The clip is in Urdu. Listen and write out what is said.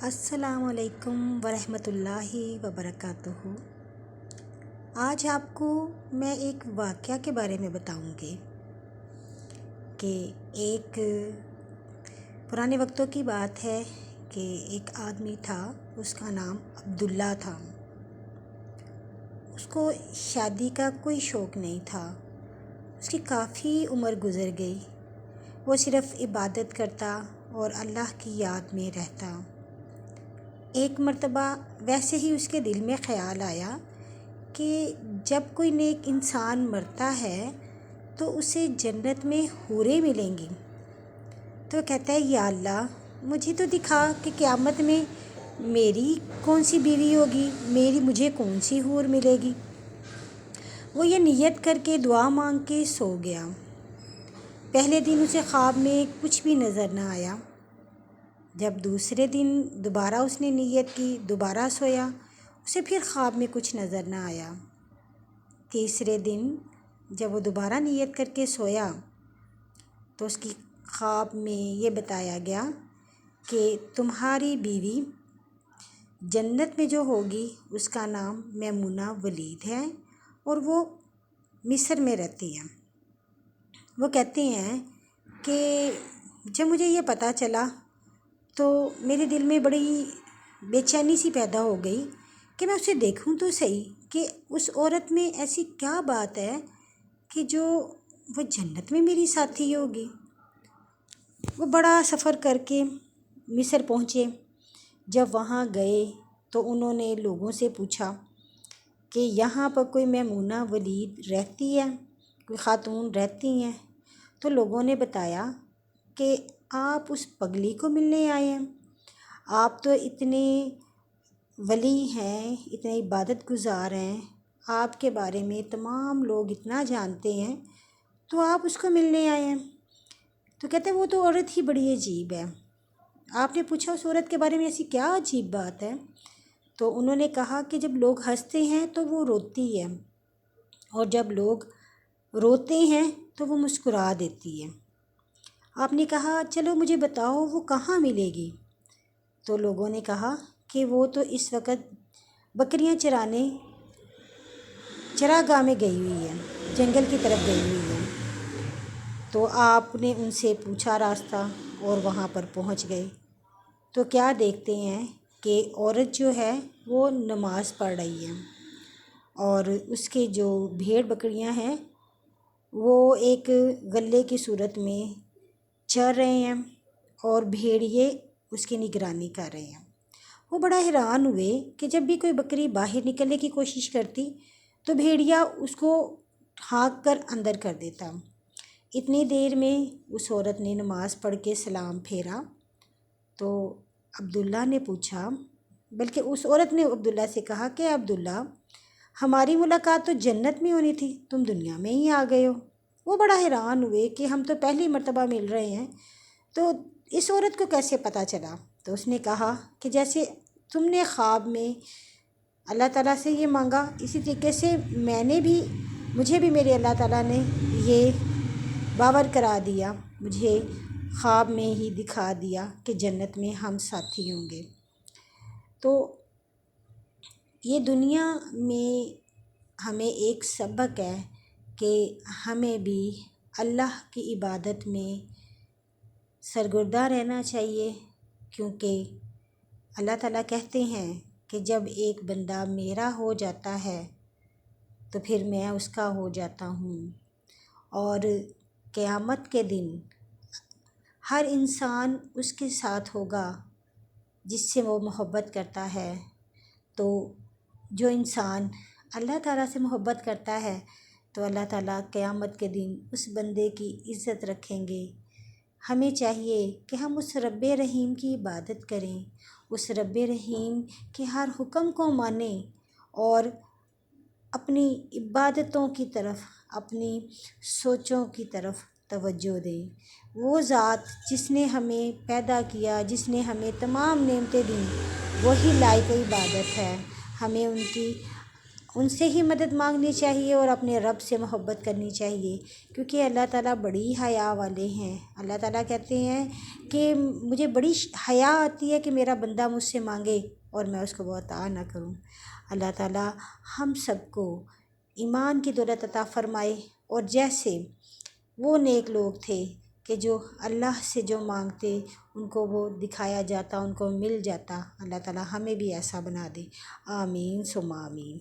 السلام علیکم ورحمۃ اللہ وبرکاتہ۔ آج آپ کو میں ایک واقعہ کے بارے میں بتاؤں گی کہ ایک پرانے وقتوں کی بات ہے کہ ایک آدمی تھا، اس کا نام عبداللہ تھا۔ اس کو شادی کا کوئی شوق نہیں تھا، اس کی کافی عمر گزر گئی، وہ صرف عبادت کرتا اور اللہ کی یاد میں رہتا۔ ایک مرتبہ ویسے ہی اس کے دل میں خیال آیا کہ جب کوئی نیک انسان مرتا ہے تو اسے جنت میں حوریں ملیں گی۔ تو کہتا ہے، یا اللہ مجھے تو دکھا کہ قیامت میں میری کون سی بیوی ہوگی، مجھے کون سی حور ملے گی۔ وہ یہ نیت کر کے دعا مانگ کے سو گیا۔ پہلے دن اسے خواب میں کچھ بھی نظر نہ آیا۔ جب دوسرے دن دوبارہ اس نے نیت کی، دوبارہ سویا، اسے پھر خواب میں کچھ نظر نہ آیا۔ تیسرے دن جب وہ دوبارہ نیت کر کے سویا تو اس کی خواب میں یہ بتایا گیا کہ تمہاری بیوی جنت میں جو ہوگی اس کا نام میمونہ ولید ہے اور وہ مصر میں رہتی ہے۔ وہ کہتے ہیں کہ جب مجھے یہ پتہ چلا تو میرے دل میں بڑی بے چینی سی پیدا ہو گئی کہ میں اسے دیکھوں تو صحیح کہ اس عورت میں ایسی کیا بات ہے کہ جو وہ جنت میں میری ساتھی ہوگی۔ وہ بڑا سفر کر کے مصر پہنچے۔ جب وہاں گئے تو انہوں نے لوگوں سے پوچھا کہ یہاں پر کوئی میمونہ ولید رہتی ہے، کوئی خاتون رہتی ہیں؟ تو لوگوں نے بتایا کہ آپ اس پگلی کو ملنے آئے ہیں، آپ تو اتنے ولی ہیں، اتنے عبادت گزار ہیں، آپ کے بارے میں تمام لوگ اتنا جانتے ہیں، تو آپ اس کو ملنے آئے ہیں۔ تو کہتے ہیں وہ تو عورت ہی بڑی عجیب ہے۔ آپ نے پوچھا اس عورت کے بارے میں ایسی کیا عجیب بات ہے؟ تو انہوں نے کہا کہ جب لوگ ہنستے ہیں تو وہ روتی ہے، اور جب لوگ روتے ہیں تو وہ مسکرا دیتی ہے۔ آپ نے کہا چلو مجھے بتاؤ وہ کہاں ملے گی؟ تو لوگوں نے کہا کہ وہ تو اس وقت بکریاں چرانے چراگاہ میں گئی ہوئی ہے، جنگل کی طرف گئی ہوئی ہے۔ تو آپ نے ان سے پوچھا راستہ اور وہاں پر پہنچ گئے تو کیا دیکھتے ہیں کہ عورت جو ہے وہ نماز پڑھ رہی ہے اور اس کے جو بھیڑ بکریاں ہیں وہ ایک غلے کی صورت میں چر رہے ہیں اور بھیڑیے اس کی نگرانی کر رہے ہیں۔ وہ بڑا حیران ہوئے کہ جب بھی کوئی بکری باہر نکلنے کی کوشش کرتی تو بھیڑیا اس کو ہانک کر اندر کر دیتا۔ اتنی دیر میں اس عورت نے نماز پڑھ کے سلام پھیرا تو عبداللہ نے پوچھا، بلکہ اس عورت نے عبداللہ سے کہا کہ عبداللہ ہماری ملاقات تو جنت میں ہونی تھی، تم دنیا میں ہی آ گئے ہو۔ وہ بڑا حیران ہوئے کہ ہم تو پہلی مرتبہ مل رہے ہیں، تو اس عورت کو کیسے پتہ چلا؟ تو اس نے کہا کہ جیسے تم نے خواب میں اللہ تعالیٰ سے یہ مانگا، اسی طریقے سے مجھے بھی میرے اللہ تعالیٰ نے یہ باور کرا دیا، مجھے خواب میں ہی دکھا دیا کہ جنت میں ہم ساتھی ہوں گے۔ تو یہ دنیا میں ہمیں ایک سبق ہے کہ ہمیں بھی اللہ کی عبادت میں سرگرداں رہنا چاہیے، کیونکہ اللہ تعالیٰ کہتے ہیں کہ جب ایک بندہ میرا ہو جاتا ہے تو پھر میں اس کا ہو جاتا ہوں، اور قیامت کے دن ہر انسان اس کے ساتھ ہوگا جس سے وہ محبت کرتا ہے۔ تو جو انسان اللہ تعالیٰ سے محبت کرتا ہے تو اللہ تعالیٰ قیامت کے دن اس بندے کی عزت رکھیں گے۔ ہمیں چاہیے کہ ہم اس رب رحیم کی عبادت کریں، اس رب رحیم کے ہر حکم کو مانیں اور اپنی عبادتوں کی طرف، اپنی سوچوں کی طرف توجہ دیں۔ وہ ذات جس نے ہمیں پیدا کیا، جس نے ہمیں تمام نعمتیں دیں، وہی لائق عبادت ہے۔ ہمیں ان کی ان سے ہی مدد مانگنی چاہیے اور اپنے رب سے محبت کرنی چاہیے، کیونکہ اللہ تعالیٰ بڑی حیا والے ہیں۔ اللہ تعالیٰ کہتے ہیں کہ مجھے بڑی حیا آتی ہے کہ میرا بندہ مجھ سے مانگے اور میں اس کو وہ عطا نہ کروں۔ اللہ تعالیٰ ہم سب کو ایمان کی دولت عطا فرمائے، اور جیسے وہ نیک لوگ تھے کہ جو اللہ سے جو مانگتے ان کو وہ دکھایا جاتا، ان کو مل جاتا، اللہ تعالیٰ ہمیں بھی ایسا بنا دے۔ آمین ثم آمین۔